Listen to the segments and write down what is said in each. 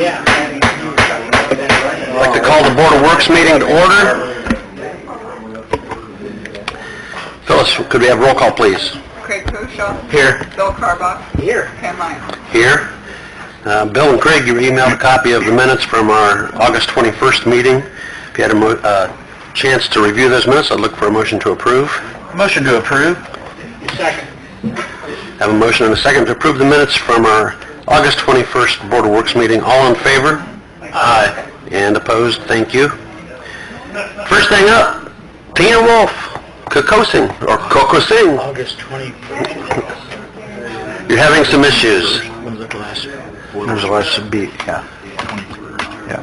Yeah. I'd like to call the Board of Works meeting to order. Phyllis, could we have roll call, please? Craig Koshaw. Here. Bill Carbach. Here. Ken Meyer. Here. Bill and Craig, you emailed a copy of the minutes from our August 21st meeting. If you had a chance to review those minutes, I'd look for a motion to approve. Motion to approve. Second. Have a motion and a second to approve the minutes from our August 21st Board of Works meeting. All in favor? Aye. And opposed? Thank you. First thing up, Tina Wolf, Kokosing, or Kokosing. August 21st. You're having some issues. When was the last? There's a last beat, yeah. Yeah.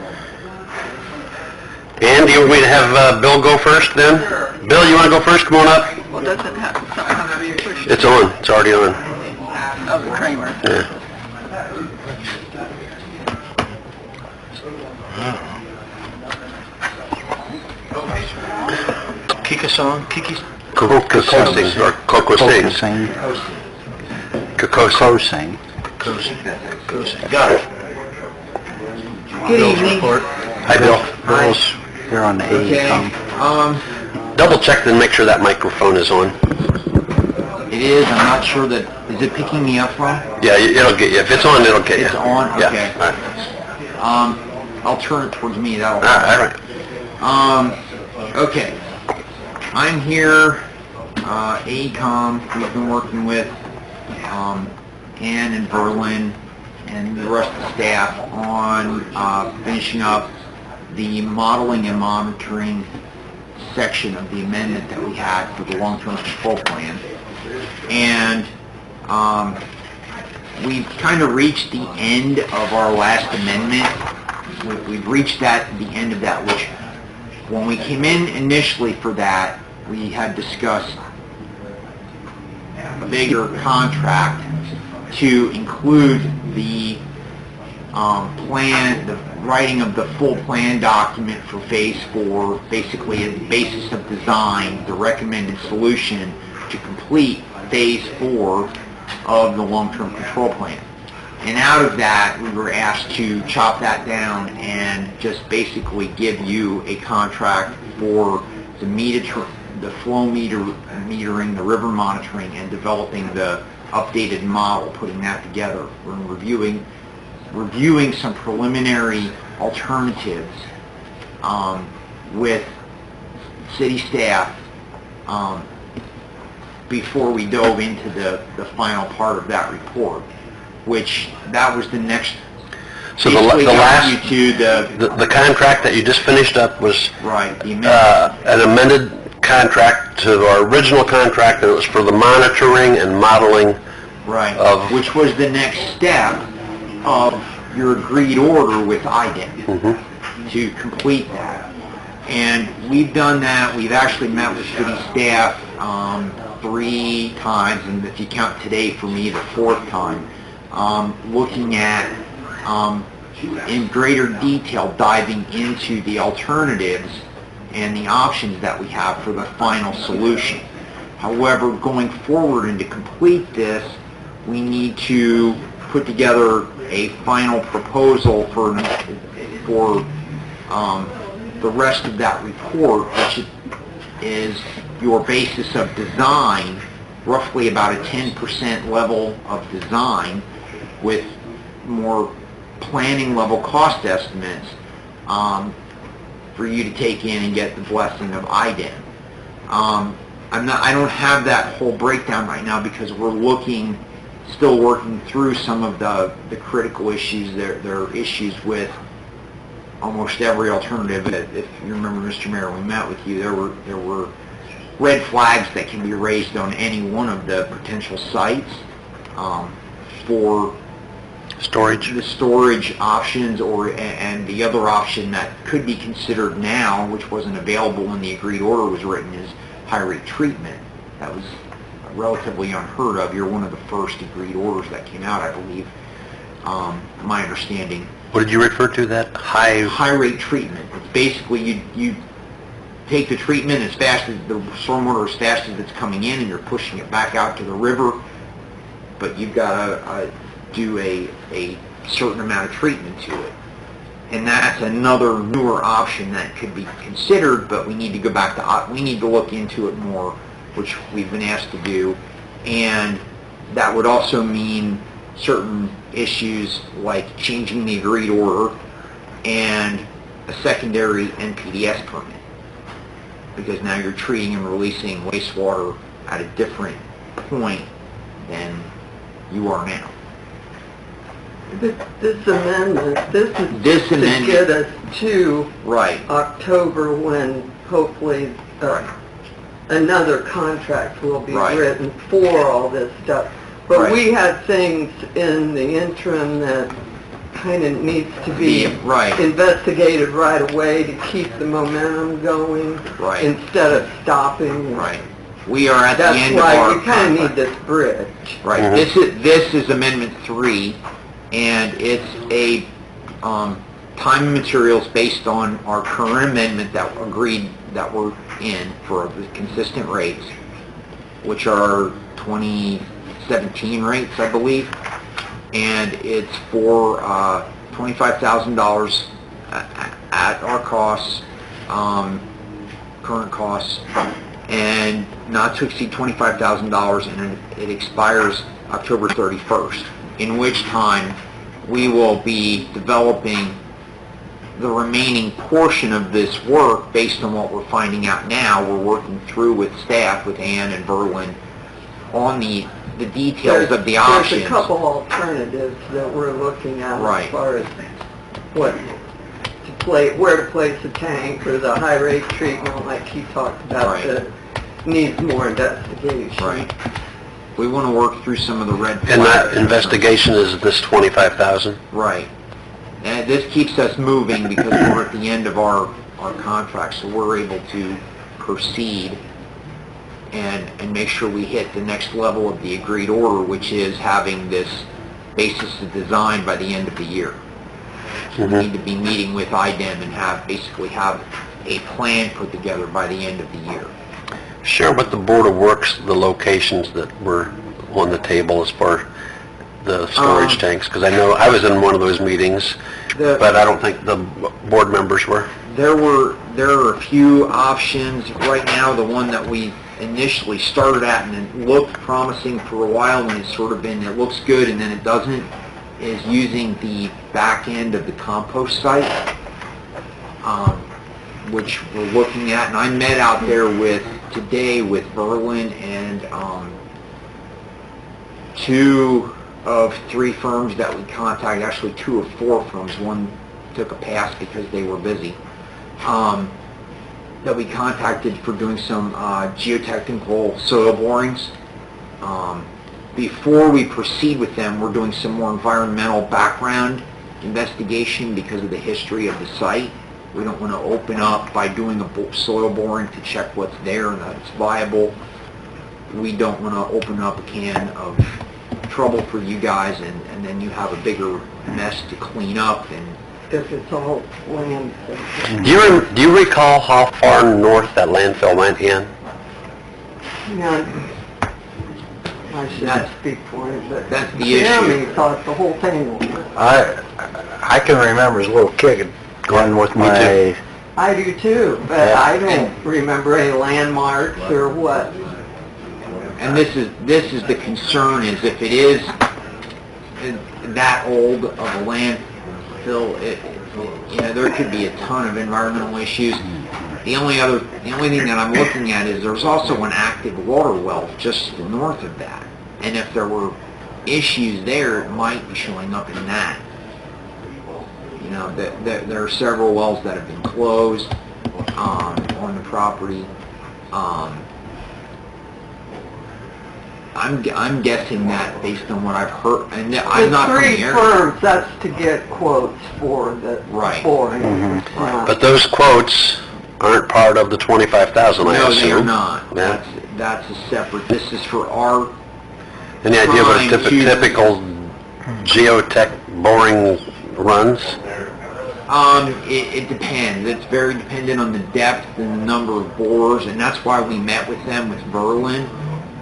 And do you want me to have Bill go first then? Bill, you want to go first? Come on up. Well, does it have something on the push? It's on. It's already on. Of the Kramer. Yeah. Kikasong? Kokosing, or Kokosing. Kokosing. Kokosing. Got it. Good evening. Hi, Bill. Bill's here on the Okay. Double check and make sure that microphone is on. It is. I'm not sure that... Is it picking me up wrong? Yeah, it'll get you. If it's on, it'll get you. It's on? Yeah. Okay. All right. I'll turn it towards me. That'll All right. Okay. I'm here, AECOM, we've been working with Ann and Berlin and the rest of the staff on finishing up the modeling and monitoring section of the amendment that we had for the long-term control plan. And we've kind of reached the end of our last amendment. We've reached the end of that, which when we came in initially for that, we had discussed a bigger contract to include the plan, the writing of the full plan document for Phase 4, basically a basis of design, the recommended solution to complete Phase 4 of the long-term control plan. And out of that, we were asked to chop that down and just basically give you a contract for the flow metering, the river monitoring, and developing the updated model, putting that together. We're reviewing some preliminary alternatives with city staff before we dove into the final part of that report, which that was the next. So the contract that you just finished up was right, the an amended contract to our original contract, and it was for the monitoring and modeling. Right, which was the next step of your agreed order with IDEM to complete that. And we've done that. We've actually met with city staff 3 times, and if you count today for me, the 4th time, looking at in greater detail, diving into the alternatives and the options that we have for the final solution. However, going forward and to complete this, we need to put together a final proposal for the rest of that report, which is your basis of design, roughly about a 10% level of design with more planning level cost estimates for you to take in and get the blessing of IDEM. I don't have that whole breakdown right now because we're still working through some of the critical issues. There are issues with almost every alternative. If you remember, Mr. Mayor, we met with you, there were red flags that can be raised on any one of the potential sites for the storage options, and the other option that could be considered now, which wasn't available when the agreed order was written, is high rate treatment. That was relatively unheard of. You're one of the first agreed orders that came out, I believe, my understanding. What did you refer to that? High rate treatment. It's basically you take the treatment as fast as the stormwater, as fast as it's coming in, and you're pushing it back out to the river, but you've got to do a certain amount of treatment to it. And that's another newer option that could be considered, but we need to go back to, we need to look into it more, which we've been asked to do. And that would also mean certain issues like changing the agreed order and a secondary NPDS permit. Because now you're treating and releasing wastewater at a different point than you are now. This amendment, this is This to amendment- get us to Right. October when hopefully another contract will be Right. written for all this stuff. But Right. we had things in the interim that kind of needs to be Right. investigated right away to keep the momentum going Right. instead of stopping. Right. We are at the That's end of our why we kind of need contract. this bridge. Right. Mhm. This is Amendment 3, and it's a time and materials based on our current amendment that agreed that we're in for the consistent rates, which are 2017 rates, I believe, and it's for $25,000 at our costs, current costs, and not to exceed $25,000, and it expires October 31st, in which time we will be developing the remaining portion of this work based on what we're finding out now. We're working through with staff, with Ann and Berlin, on the details of the options. There's a couple alternatives that we're looking at Right. as far as what to where to place a tank or the high rate treatment like he talked about Right. that needs more investigation. Right. We want to work through some of the red flags. And that investigation is this 25,000? Right. And this keeps us moving because we're at the end of our contract, so we're able to proceed and make sure we hit the next level of the agreed order, which is having this basis of design by the end of the year. So we need to be meeting with IDEM and basically have a plan put together by the end of the year. Share with the Board of Works the locations that were on the table as far as the storage tanks, because I know I was in one of those meetings, but I don't think the board members were. There are a few options. Right now, the one that we initially started at and it looked promising for a while, and it's sort of been, it looks good and then it doesn't, is using the back end of the compost site, which we're looking at. And I met out there today with Berlin and 2 of 3 firms that we contacted, actually 2 of 4 firms. One took a pass because they were busy. That we contacted for doing some geotechnical soil borings. Before we proceed with them, we're doing some more environmental background investigation because of the history of the site. We don't want to open up by doing a soil boring to check what's there and that it's viable. We don't want to open up a can of trouble for you guys and then you have a bigger mess to clean up. And If it's all land. Do you recall how far north that landfill went in? Yeah, I shouldn't speak for it, but that's the Jeremy issue. thought the whole thing was. I can remember as a little kid going with my... I do too, but Yeah. I don't remember any landmarks or what. And this is the concern, is if it is that old of a landfill, there could be a ton of environmental issues. The only thing that I'm looking at is there's also an active water well just to the north of that. And if there were issues there, it might be showing up in that. There are several wells that have been closed on the property. I'm guessing that based on what I've heard, and I'm not from the The 3 area. firms, that's to get quotes for the Right. boring. Right. But those quotes aren't part of the 25,000, I No, assume. they are not. Yeah. That's a separate. This is for our. Any idea what a Trying to- typical geotech boring runs? It depends. It's very dependent on the depth and the number of borers, and that's why we met with them with Berlin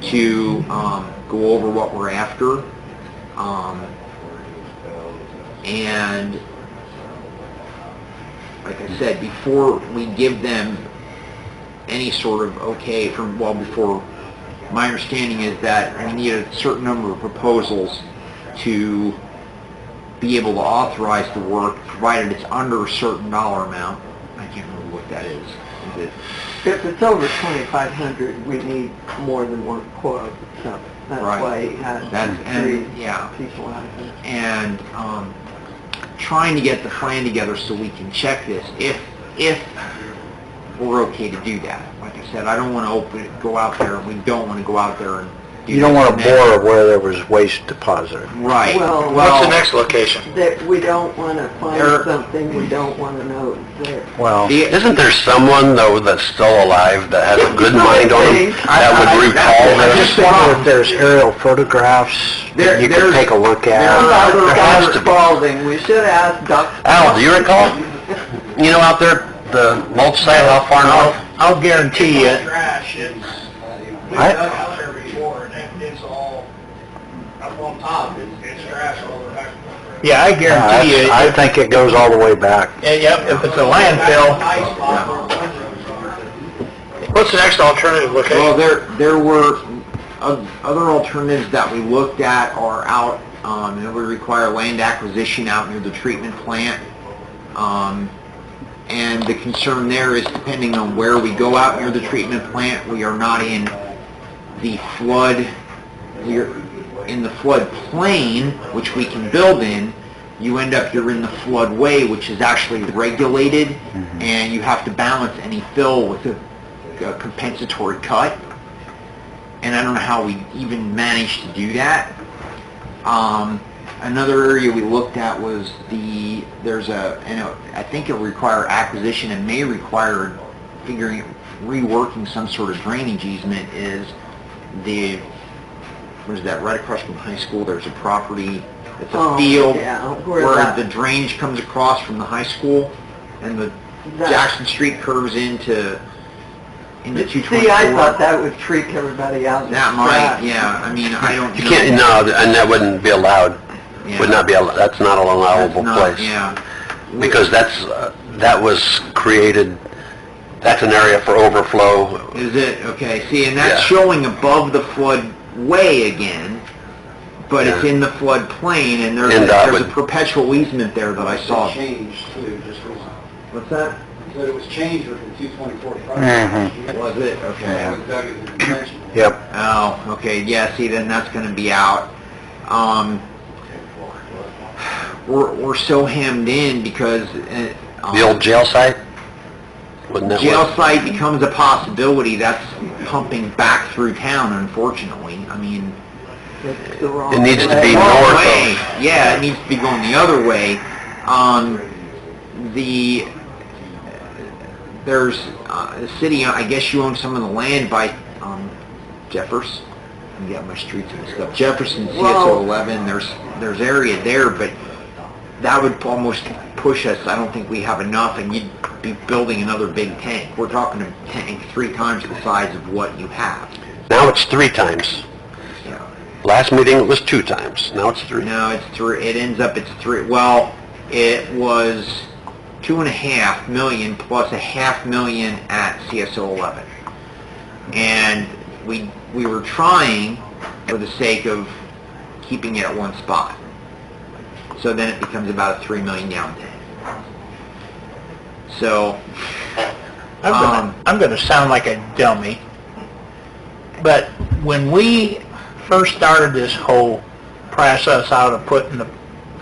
to go over what we're after. And like I said, before we give them any sort of okay from, well, before, my understanding is that we need a certain number of proposals to be able to authorize the work, provided it's under a certain dollar amount. I can't remember what that is. Is it? If it's over 2,500, we need more than one quote, so that's Right. why he had That's, three and, yeah. people out of it. And trying to get the plan together so we can check this if we're okay to do that. Like I said, I don't want to go out there, and we don't want to go out there and do You don't this want and to that. bore where there was waste deposited. Right. Well, What's the next location? That we don't want to find There- something we don't want to know is there. Well, Isn't there someone, though, that's still alive that has a good mind on him that would recall I this? just wonder if there's aerial photographs that you could There's- take a look at. Robert there has to be. Spalding, we should ask Dr. Al, do you recall? You know, out there, the mulch site, how far north? I'll guarantee you, Trash, it's, we've I- dug out there before, and it's all, up on top, it's trash all the way back. yeah, I guarantee you, I think it goes all the way back. yep, if it's a landfill, what's the next alternative location? Well, there were other alternatives that we looked at are out, it would require land acquisition out near the treatment plant. And the concern there is depending on where we go out near the treatment plant, we are not in the flood, we're in the flood plain, which we can build in. You end up, you're in the floodway, which is actually regulated, and you have to balance any fill with a compensatory cut. And I don't know how we even managed to do that. Another area we looked at was I think it'll require acquisition and may require reworking some sort of drainage easement is where's that, right across from high school, there's a property, it's a field yeah, where the drainage comes across from the high school and the Jackson Street curves into 224. See, I thought that would freak everybody out. That might, yeah, I mean, I don't know. You can't, no, and that wouldn't be allowed. Yeah. Would not be, that's not an allowable That's not- place. Yeah. Because that was created, that's an area for overflow. Is it? Okay, see, and that's Yeah. showing above the floodway again, but it's Yeah. in the floodplain, and there's And, there's a would- perpetual easement there that I saw. Changed too, just recently. What's that? But it was changed with the 224 project. Was it? Okay. That was dug as a convention. Yep. Oh, okay, yeah, see, then that's gonna be out. We're so hemmed in because... The old jail site? Wouldn't that jail work? site becomes a possibility. That's pumping back through town, unfortunately. I mean... It's the wrong It needs to way. be Wrong north way. of, Yeah, it needs to be going the other way. There's the city, I guess you own some of the land by Jefferson. I get my streets and stuff. Jefferson, CSO 11, there's area there, but that would almost push us. I don't think we have enough, and you'd be building another big tank. We're talking a tank 3 times the size of what you have. now it's 3 times. Yeah. Last meeting it was 2 times, now it's 3. No, it's 3. It ends up it's 3. Well, it was 2.5 million plus $500,000 at CSO 11, and we were trying for the sake of keeping it at one spot. So then it becomes about a $3 million gallon tank. So I'm gonna sound like a dummy, but when we first started this whole process out of putting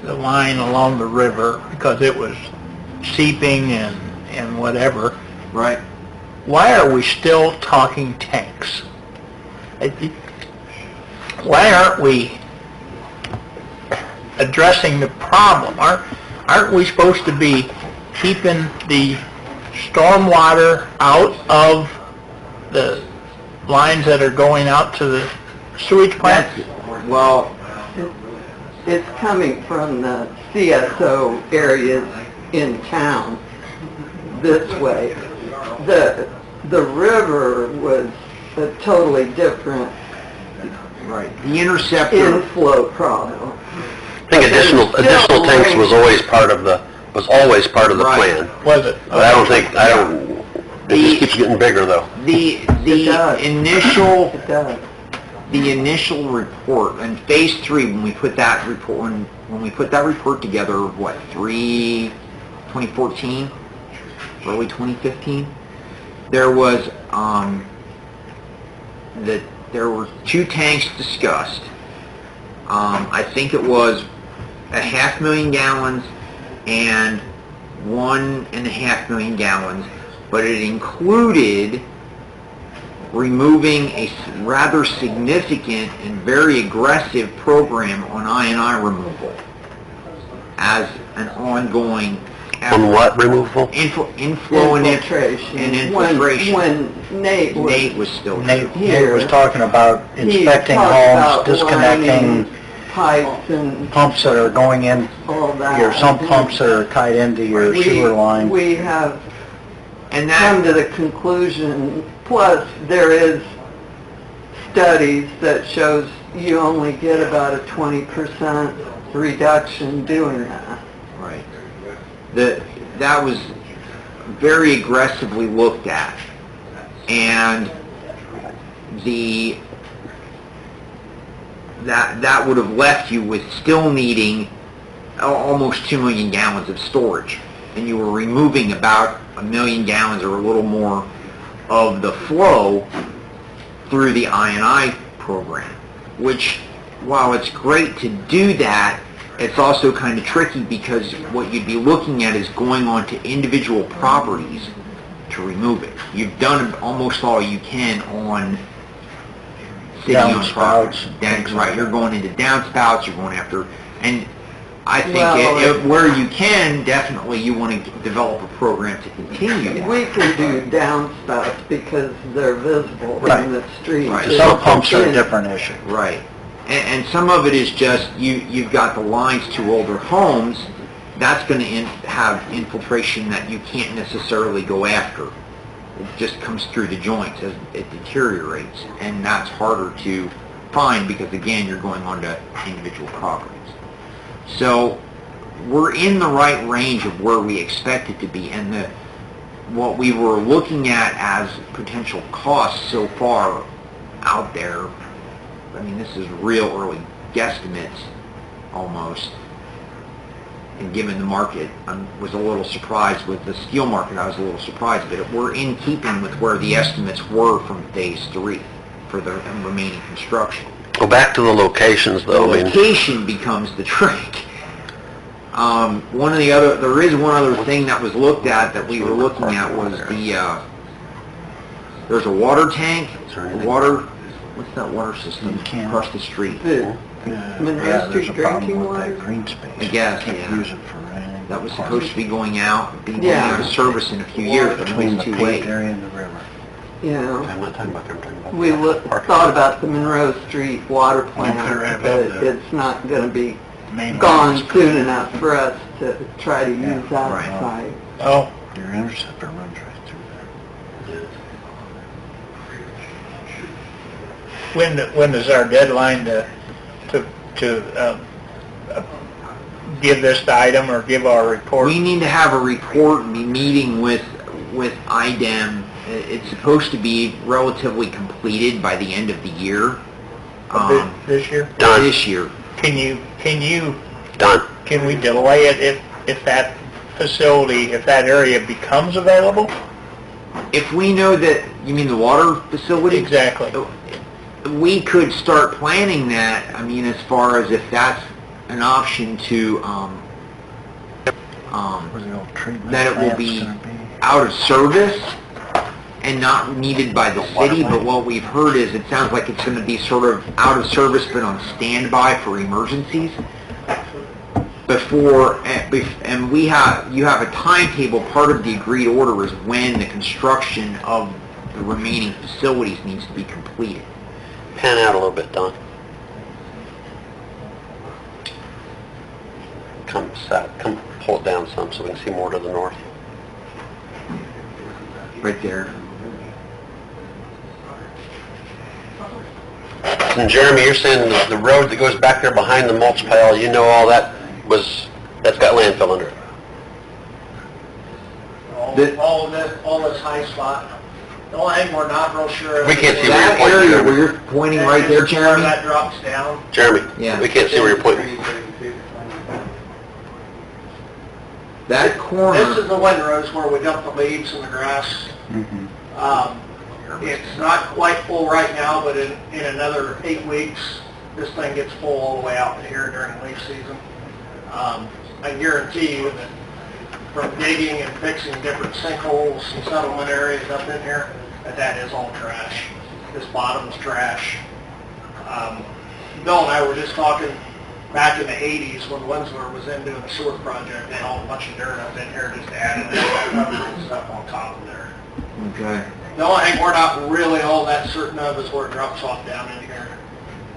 the line along the river, because it was seeping and whatever, right. why are we still talking tanks? Why aren't we addressing the problem? Aren't we supposed to be keeping the stormwater out of the lines that are going out to the sewage plant? Well, It's coming from the CSO areas in town this way. The river was a totally different right. The interceptor. inflow problem. I think additional tanks was always part of the was always part of the Right. plan. Was it? But it just keeps getting bigger though. The does. initial It does. the initial report in phase 3, when we put that report when we put that report together, 2014, early 2015, there was there were 2 tanks discussed. I think it was 500,000 gallons and 1.5 million gallons, but it included removing a rather significant and very aggressive program on I&I removal as an ongoing effort. On what removal? Inflow and Infiltration. infiltration. When Nate was still Nate here, was talking about he inspecting talked homes, about disconnecting lining pipes and pumps that are going in, all that. your sump pumps that are tied into your sewer line. We have and come that to the conclusion, plus there is studies that shows you only get about a 20% reduction doing that. right. That was very aggressively looked at, and that would have left you with still needing almost 2 million gallons of storage, and you were removing about 1 million gallons or a little more of the flow through the I&I program, which, while it's great to do that, it's also kind of tricky because what you'd be looking at is going on to individual properties to remove it. You've done almost all you can on city-owned properties. That's right. You're going into downspouts, you're going after, and I think where you can, definitely you want to develop a program to continue that. We can do downspouts because they're visible Right. in the street. Right. Sump pumps are a different issue. Right. And some of it is just, you've got the lines to older homes, that's going to have infiltration that you can't necessarily go after. It just comes through the joints as it deteriorates, and that's harder to find because, again, you're going onto individual properties. So we're in the right range of where we expect it to be, and what we were looking at as potential costs so far out there, I mean, this is real early guesstimates almost, and given the market, I was a little surprised with the steel market. I was a little surprised, but we're in keeping with where the estimates were from phase 3 for the remaining construction. Go back to the locations though. The location becomes the trick. There is one other thing that was looked at that we were looking at was there's a water tank, what's that water system across the street? Monroe Street drinking water? Green space. I guess, Can't yeah. use it for anything. That was supposed to be going out of service in a few years, but it Between was the too paved late. area and the river. You know, I'm not talking about them, I'm talking about we thought about the Monroe Street water plant, put it right but above the it's not going to be Main gone lines. soon enough for us to try to use that right. site. Oh. Your interceptor runs right through there. When is our deadline to give this item or give our report? We need to have a report and be meeting with IDEM. It's supposed to be relatively completed by the end of the year. This year? Done. This year. Can Done. we delay it if that facility, if that area becomes available? If we know that, you mean the water facility? Exactly. We could start planning that, I mean, as far as if that's an option to, Where the old treatment that it will plant's be gonna out of service and not needed by the city, but what we've heard is it sounds like it's going to be sort of out of service but on standby for emergencies. And you have a timetable. Part of the agreed order is when the construction of the remaining facilities needs to be completed. Pan out a little bit, Don. Come pull it down some so we can see more to the north. Right there. And Jeremy, you're saying the road that goes back there behind the mulch pile, you know all that's got landfill under it? all this high spot. The only thing we're not real sure of. We can't see That where you're area pointing, where you're pointing right there, Where Jeremy? that drops down. Jeremy. Yeah. We can't see where you're pointing. That corner... This is the windrows where we dump the leaves and the grass. It's not quite full right now, but in another 8 weeks, this thing gets full all the way out to here during leaf season. I guarantee you that from digging and fixing different sinkholes and settlement areas up in here, that is all trash. This bottom's trash. Bill and I were just talking back in the 80s when Winslow was in doing the sewer project, they hauled a bunch of dirt up in here just to add and stuff on top of there. Okay. The only thing we're not really all that certain of is where it drops off down in here.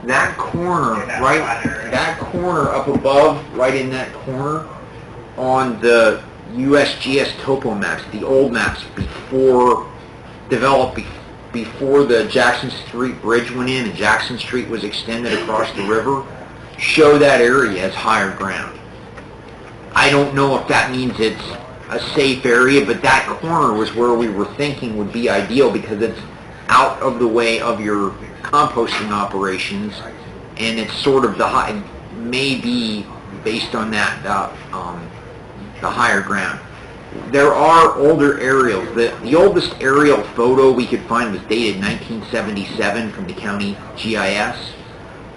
That corner, In that right, flat area. that corner up above, right in that corner, on the USGS topo maps, the old maps developed before the Jackson Street Bridge went in and Jackson Street was extended across the river, show that area as higher ground. I don't know if that means it's a safe area, but that corner was where we were thinking would be ideal because it's out of the way of your composting operations, and it's sort of the high, maybe based on that, the higher ground. There are older aerials. The oldest aerial photo we could find was dated 1977 from the county GIS,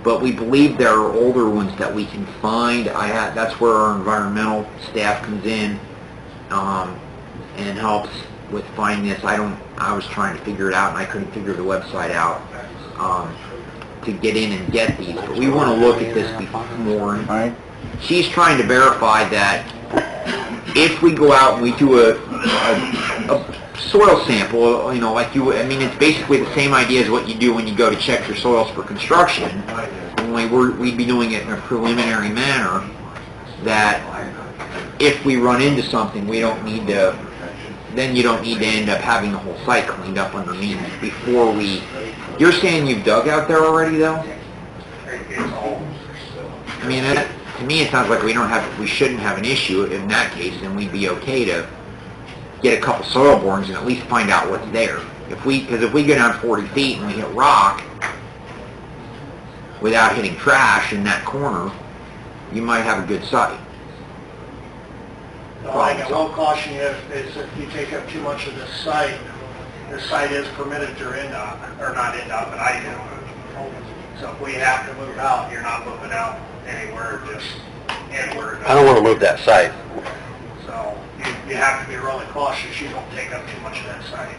but we believe there are older ones that we can find. That's where our environmental staff comes in and helps with finding this. I was trying to figure it out and I couldn't figure the website out to get in and get these, but we want to look at this more. Right. She's trying to verify that if we go out and we do a soil sample, you know, like it's basically the same idea as what you do when you go to check your soils for construction, only we'd be doing it in a preliminary manner, that if we run into something, we don't need to, then you don't need to end up having the whole site cleaned up underneath before we... You're saying you've dug out there already, though? I mean, to me, it sounds like we shouldn't have an issue in that case, and we'd be okay to get a couple soil borings and at least find out what's there. Because if we go down 40 feet and we hit rock without hitting trash in that corner, you might have a good site. The only thing I will caution you is if you take up too much of this site is permitted through NDOT, or not NDOT, but I do. So if we have to move out, you're not moving out anywhere, just inward. I don't want to move that site. So you have to be really cautious you don't take up too much of that site.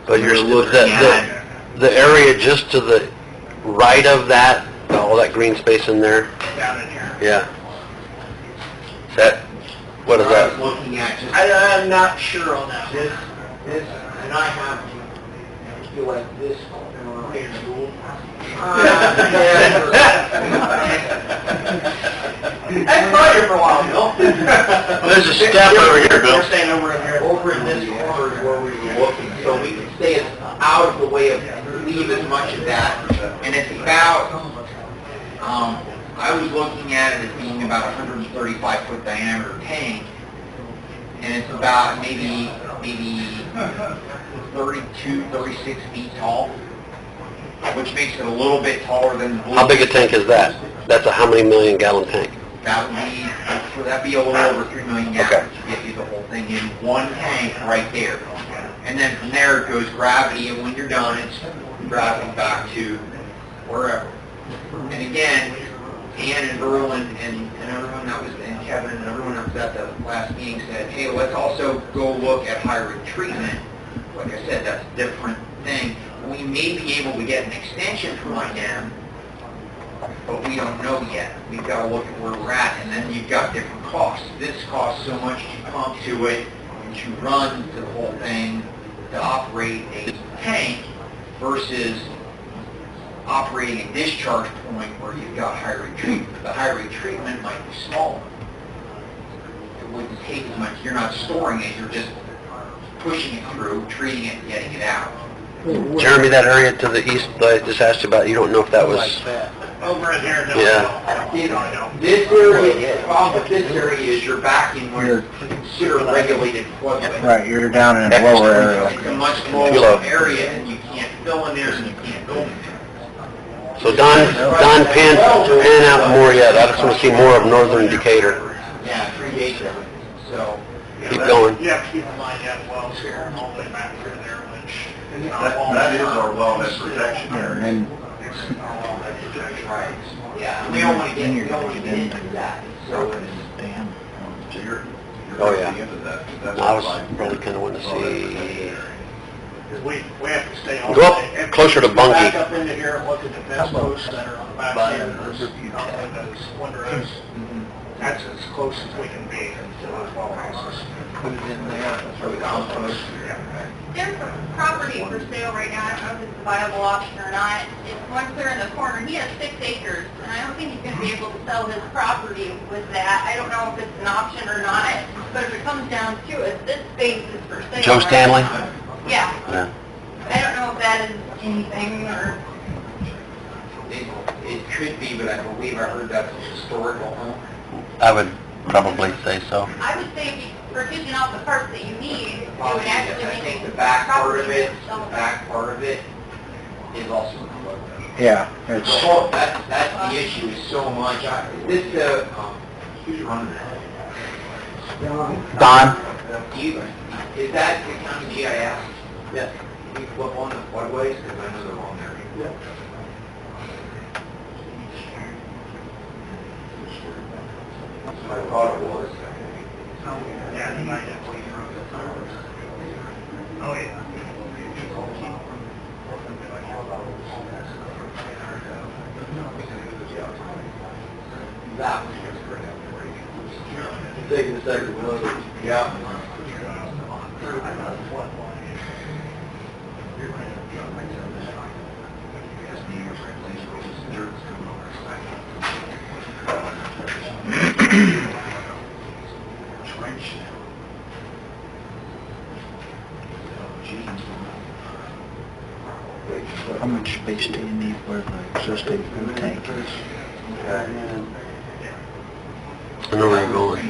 But you're looking at the area just to the right of that, all that green space in there. Down in here. Yeah. What is I was that? looking at just I'm not sure on that. this, and I have, I feel like this corner. I've been here for a while, Bill. There's a step over here, Bill. We're staying over in here. Over in this corner is where we were looking, so we can stay out of the way of, leave as much of that. And it's about, I was looking at it as being about 135 foot diameter tank, and it's about maybe 32, 36 feet tall, which makes it a little bit taller than the blue. How big a tank is that? That's a how many million gallon tank? That'd be a little over 3 million gallons Okay. to get you the whole thing in one tank right there. And then from there it goes gravity, and when you're done, it's gravity back to wherever. And again, Ann and Berlin and everyone that was, and Kevin and everyone that was at the last meeting said, hey, let's also go look at high rate treatment. Like I said, that's a different thing. We may be able to get an extension from IDEM, but we don't know yet. We've got to look at where we're at, and then you've got different costs. This costs so much to pump to it and to run the whole thing to operate a tank versus operating a discharge point where you've got high rate treatment. The high rate treatment might be smaller. It wouldn't take as much. You're not storing it, you're just pushing it through, treating it, and getting it out. Jeremy, that area to the east that I just asked you about, you don't know if that was... Over in here, no. Yeah. You know, this area, the problem with this area is you're back in where it's considered regulated floodway. Right, you're down in a lower area. It's a much lower area, and you can't fill in there, and you can't build in there. So Don pan out more yet. I just want to see more of northern Decatur. Yeah, 3 acres, so. Keep going. You have to keep in mind you have wells here, all the way back through there, which... That is our wellhead protection Yeah, and Right. Yeah, we don't want to get, into that, so it's... damn. Oh, yeah. I was really kind of wanting to see... Because we have to stay on... Go up closer to Bunkie. Back up into here and look at the fence posts that are on the back end of those windows. That's as close as we can be to those well houses. Put it in there for the compost. There's a property for sale right now, I don't know if it's a viable option or not. It's one clear in the corner, he has 6 acres, and I don't think he's going to be able to sell his property with that. I don't know if it's an option or not, but if it comes down to it, this space is for sale. Joe right Stanley? now. Yeah. Yeah. I don't know if that is anything, or... It could be, but I believe I heard that's a historical home. I would probably say so. I would say if you're taking out the parts that you need, it would actually I make think it... the back part of it, sellable. the back part of it is also in the floodway. Yeah, it's, So that's the issue is so much. This, who's running that? Don? Is that the county GIS? Yes. Can you flip on the floodways, because I know they're on there. Yeah. I thought it was. Yeah, you might have to... Oh, yeah. That one. Taking a second look. Yeah. how much space do you need where the existing food tank is? I know where you're going.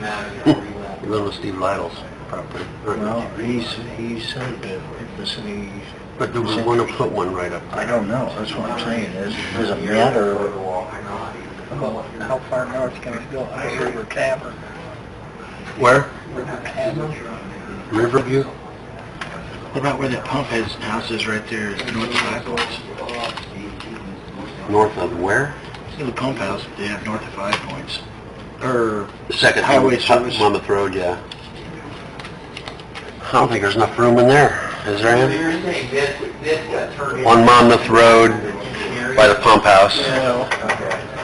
You're going to Steve Lytle's property. Well, he said that if the city, But do we want to put one right up I there? don't know, that's what I'm saying, is it matter how far north can it go? River Tavern. Where? River Tavern. Riverview? What about where that pump house is right there, north of Five Points? North of where? The pump house, they have north of 5 Points. Or The second Highway service. Monmouth Road, yeah. I don't think there's enough room in there. Is there any? You're saying this got turned into... On Monmouth Road by the pump house. Well,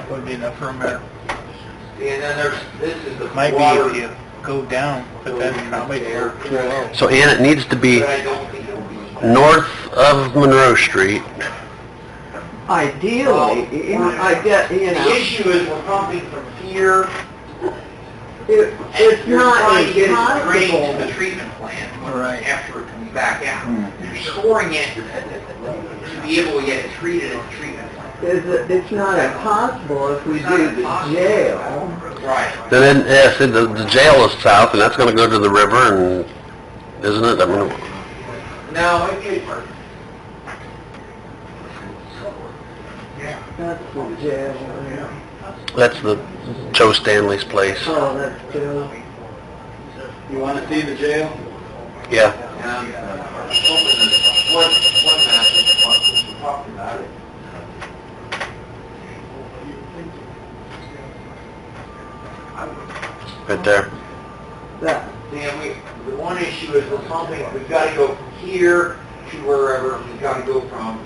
would be enough room there. And then this is the Might be water... if you go down, but that's probably too low. So, and it needs to be But I don't think it'll be... north of Monroe Street. Ideally, I get, you The know, issue is we're pumping from here, it's not trying to get it drained to impossible. the treatment plant Right. after it comes back out. You're storing it to be able to get it treated at the treatment plant. It's not impossible if we do the jail. Right. Then, yeah, see, the jail is south, and that's going to go to the river, and isn't it? I mean, No, it That's the jail. that's the Joe Stanley's place. Oh, that's jail. You want to see the jail? Yeah. What map we talked about it. Right there. That, Dan, the one issue is we're pumping, we've got to go from here to wherever, we've got to go from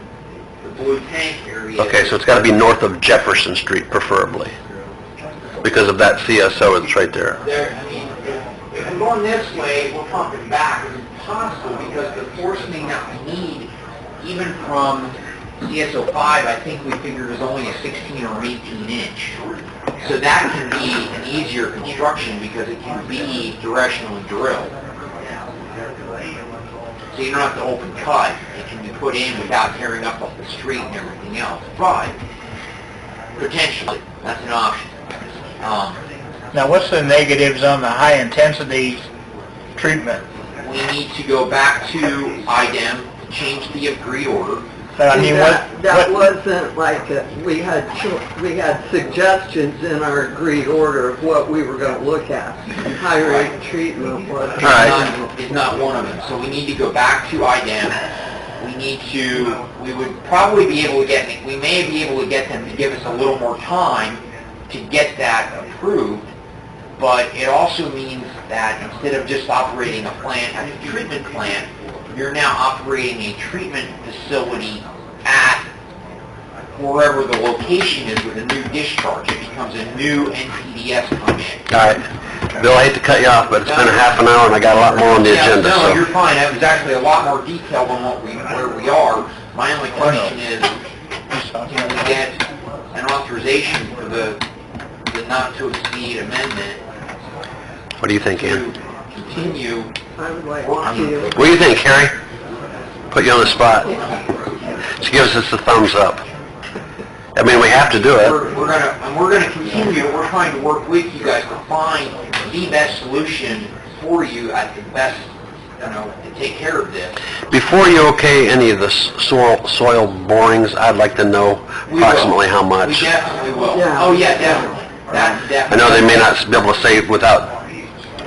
the blue tank area. Okay, so it's got to be north of Jefferson Street, preferably, because of that CSO that's right there. There, I mean, if we're going this way, we're pumping back, it's impossible because the forcing that we need, even from CSO5, I think we figured is only a 16 or 18 inch. So that can be an easier construction because it can be directionally drilled. So you don't have to open cut, it can be put in without tearing up the street and everything else. But Potentially, that's an option. Now, what's the negatives on the high-intensity treatment? We need to go back to IDEM, change the agreed order. I mean, That wasn't like, we had suggestions in our agreed order of what we were going to look at. High rate treatment was Is not one of them. So we need to go back to IDEM. We would probably be able to we may be able to get them to give us a little more time to get that approved, but it also means that instead of just operating a plant as a treatment plant, you're now operating a treatment facility at wherever the location is with a new discharge. It becomes a new NPDES permit. All right. Bill, I hate to cut you off, but it's been a half an hour and I got a lot more on the agenda. No, so. you're fine. That was actually a lot more detailed than where we are. My only question is, can we get an authorization for the not-to-exceed amendment What do you think, Ann? to continue? I would like What to. do you think, Harry? Put you on the spot. She gives us the thumbs up. I mean, we have to do it. We're gonna continue. We're trying to work with you guys to find the best solution for you at the best, to take care of this. Before you okay any of the soil borings, I'd like to know approximately how much. We definitely will. Yeah. Oh, yeah, definitely. That's I definitely. know they may not be able to say without,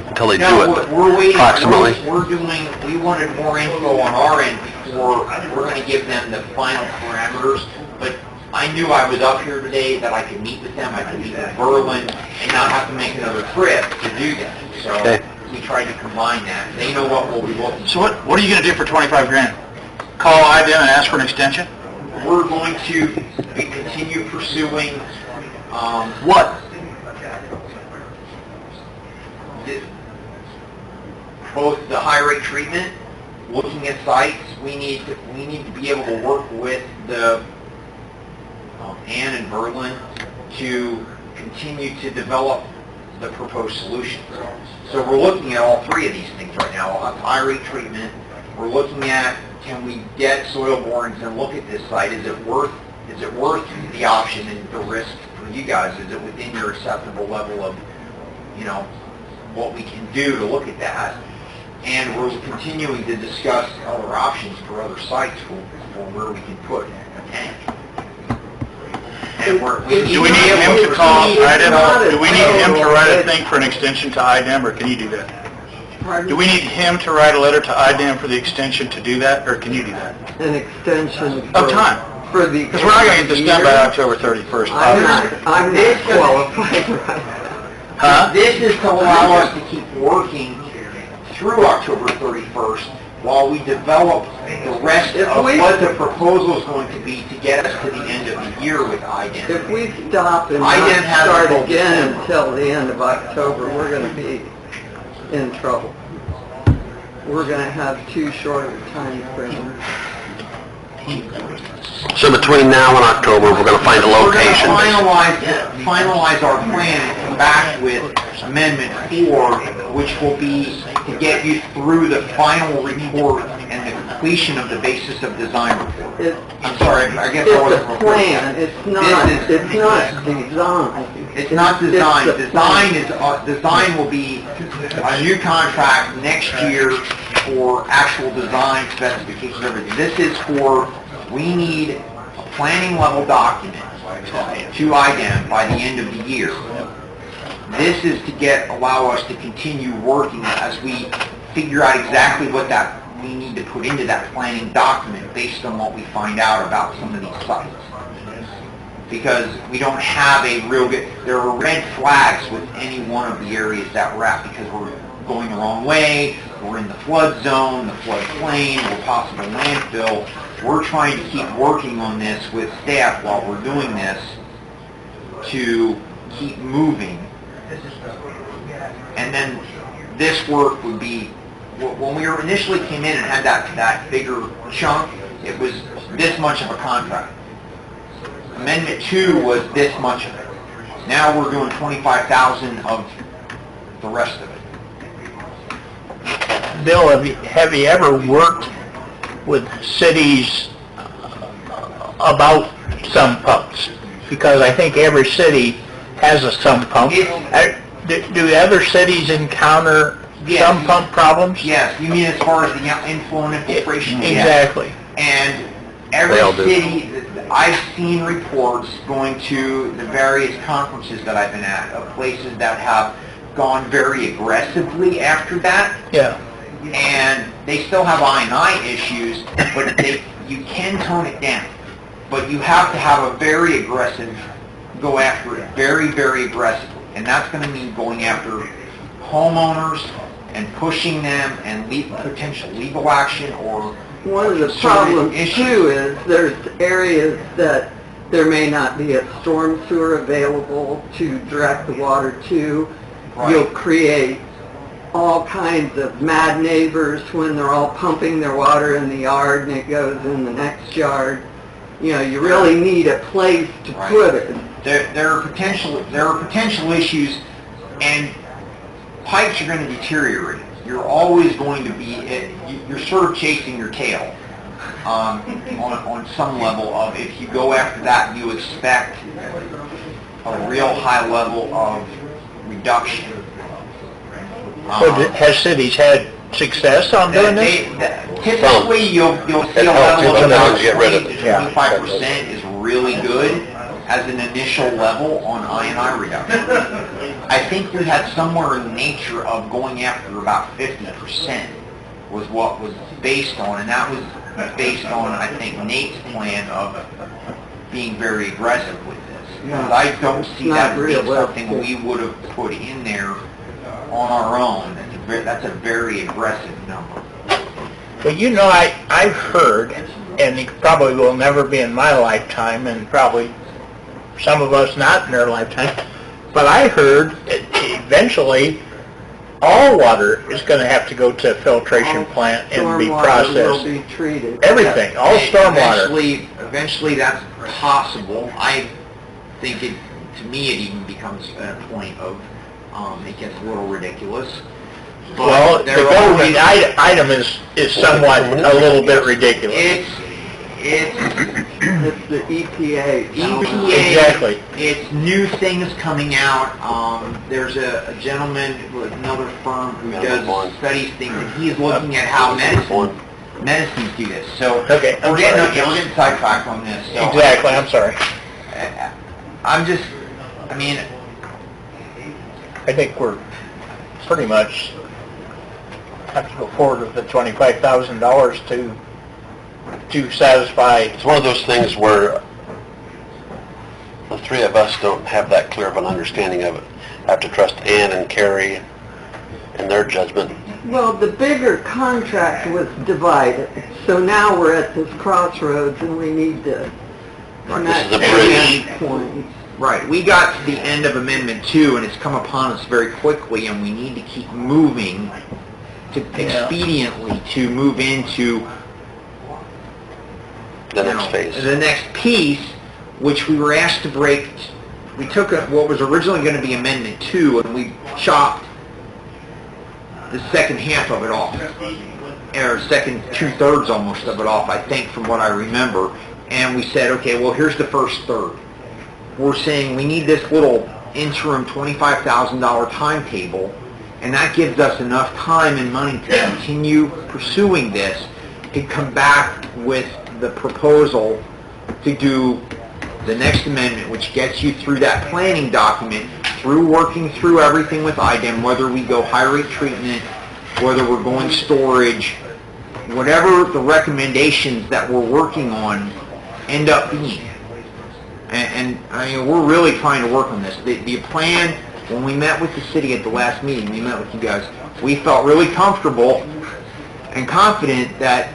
until they do No, it, but we're waiting. approximately. We wanted more info on our end before we're going to give them the final parameters, but I knew I was up here today that I could meet with them, I could meet with Berlin, and not have to make another trip to do that. So Okay. we tried to combine that. They know what we'll be looking for. So what are you going to do for 25 grand? Call IDEM and ask for an extension? We're going to continue pursuing, What? both the high rate treatment, looking at sites. We need to be able to work with the Ann and Berlin to continue to develop the proposed solutions. So we're looking at all three of these things right now. High rate treatment. We're looking at, can we get soil borings and look at this site? Is it worth the option and the risk for you guys? Is it within your acceptable level of, what we can do to look at that? And we're continuing to discuss other options for other sites for where we can put a tank. And Do we need him to call IDEM? Do we need him to write a thing for an extension to IDEM, or can you do that? Pardon? Do we need him to write a letter to IDEM for the extension to do that, or can you do that? An extension Of time. for the... Because we're not going to get this done by October 31st. I'm not qualified, right? Huh? This is to allow us to keep working through October 31st while we develop the rest of what the proposal is going to be to get us to the end of the year with IDEM. If we stop and IDEM not has start until again December. until the end of October, we're going to be in trouble. We're going to have too short of a time frame. So between now and October, we're going to find a location. We're going to finalize our plan and come back with Amendment 4, which will be to get you through the final report and the completion of the basis of design report. I'm sorry, I guess I It's wasn't... a plan, it's not design. It's not design. It's the plan. Design will be a new contract next year for actual design specifications, everything. This is for, we need a planning level document to IDEM by the end of the year. This is to allow us to continue working as we figure out exactly what we need to put into that planning document based on what we find out about some of these sites. Because we don't have a real good, there are red flags with any one of the areas that we're at because we're going the wrong way, we're in the flood zone, the flood plain, we're possible landfill. We're trying to keep working on this with staff while we're doing this to keep moving. And then this work would be, when we initially came in and had that bigger chunk, it was this much of a contract. Amendment 2 was this much of it. Now we're doing 25,000 of the rest of it. Bill, have you ever worked with cities about sump pumps? because I think every city has a sump pump. Do other cities encounter sump pump problems? Yes, you mean as far as the inflow and infiltration? Yes. Exactly. And every city, I've seen reports going to the various conferences that I've been at of places that have gone very aggressively after that. Yeah. And they still have I&I issues, but you can tone it down. But you have to have a very aggressive, go after it very, very aggressively. And that's going to mean going after homeowners and pushing them and potential legal action or one of the problems too is there's areas that there may not be a storm sewer available to direct the water to. Right. You'll create all kinds of mad neighbors when they're all pumping their water in the yard and it goes in the next yard. You know, you really need a place to put it. There are potential issues, and pipes are going to deteriorate. You're always going to be, you're sort of chasing your tail on some level of, if you go after that, you expect a real high level of reduction. Has cities had success on doing this? Typically, you'll see a level of about 20 to 25% is really good as an initial level on I&I reduction. I think we had somewhere in the nature of going after about 50% was what was based on, and that was based on, I think, Nate's plan of being very aggressive with this. Because I don't see that being something we would have put in there on our own. That's a very aggressive number. Well, you know, I've heard, and it probably will never be in my lifetime, and probably some of us not in their lifetime, but I heard that eventually all water is going to have to go to a filtration plant and be processed. Will be treated. Everything, all stormwater. Eventually that's possible. I think to me it even becomes a point of, it gets a little ridiculous. But well, the government item is somewhat a little bit ridiculous. It's the EPA. Exactly. It's new things coming out. There's a gentleman with another firm who does studies things, and he's looking at how medicines do this. So okay, we're getting sidetracked on this. So exactly. I'm sorry. I think we're pretty much have to go forward with the $25,000 to satisfy. It's one of those things where the three of us don't have that clear of an understanding of it. I have to trust Ann and Carrie in their judgment. Well, the bigger contract was divided, so now we're at this crossroads and we need to This is a bridge. points. Right. We got to the end of Amendment 2, and it's come upon us very quickly, and we need to keep moving expediently to move into The next phase. The next piece, which we were asked to break. We took what was originally going to be Amendment 2, and we chopped the second half of it off, or second 2/3 almost of it off, I think, from what I remember. And we said, okay, well, here's the first third. We're saying we need this little interim $25,000 timetable, and that gives us enough time and money to continue pursuing this, to come back with the proposal to do the next amendment, which gets you through that planning document, through working through everything with IDEM, whether we go high rate treatment, whether we're going storage, whatever the recommendations that we're working on end up being. And I mean, we're really trying to work on this. The plan, when we met with the city at the last meeting, we met with you guys, we felt really comfortable and confident that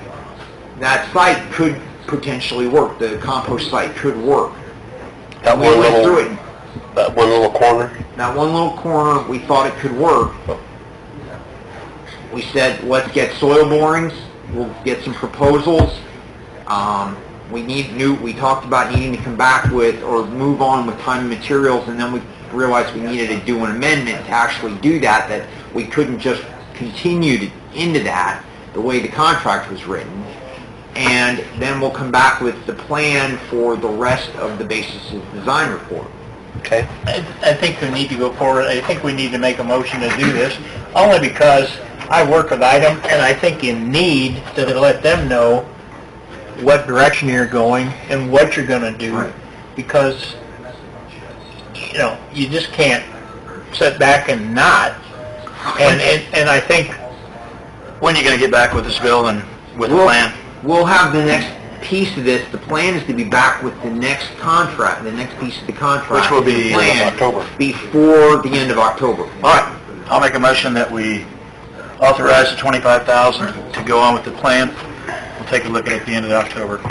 that site could potentially work. The compost site could work. That we one went little, through it. that one little corner. That one little corner, we thought it could work. We said, let's get soil borings. We'll get some proposals. We talked about needing to come back with or move on with time and materials, and then we realized we needed to do an amendment to actually do that we couldn't just continue into that the way the contract was written. and then we'll come back with the plan for the rest of the basis of design report. Okay. I think we need to go forward. I think we need to make a motion to do this, only because I work with ITEM, and I think you need to let them know what direction you're going and what you're going to do, Right. because, you know, you just can't sit back and not. And I think... When are you going to get back with this bill and with the plan? We'll have the next piece of this. The plan is to be back with the next contract, the next piece of the contract. Which will be the plan October. Before the end of October. All right, I'll make a motion that we authorize the $25,000 to go on with the plan. We'll take a look at it at the end of October.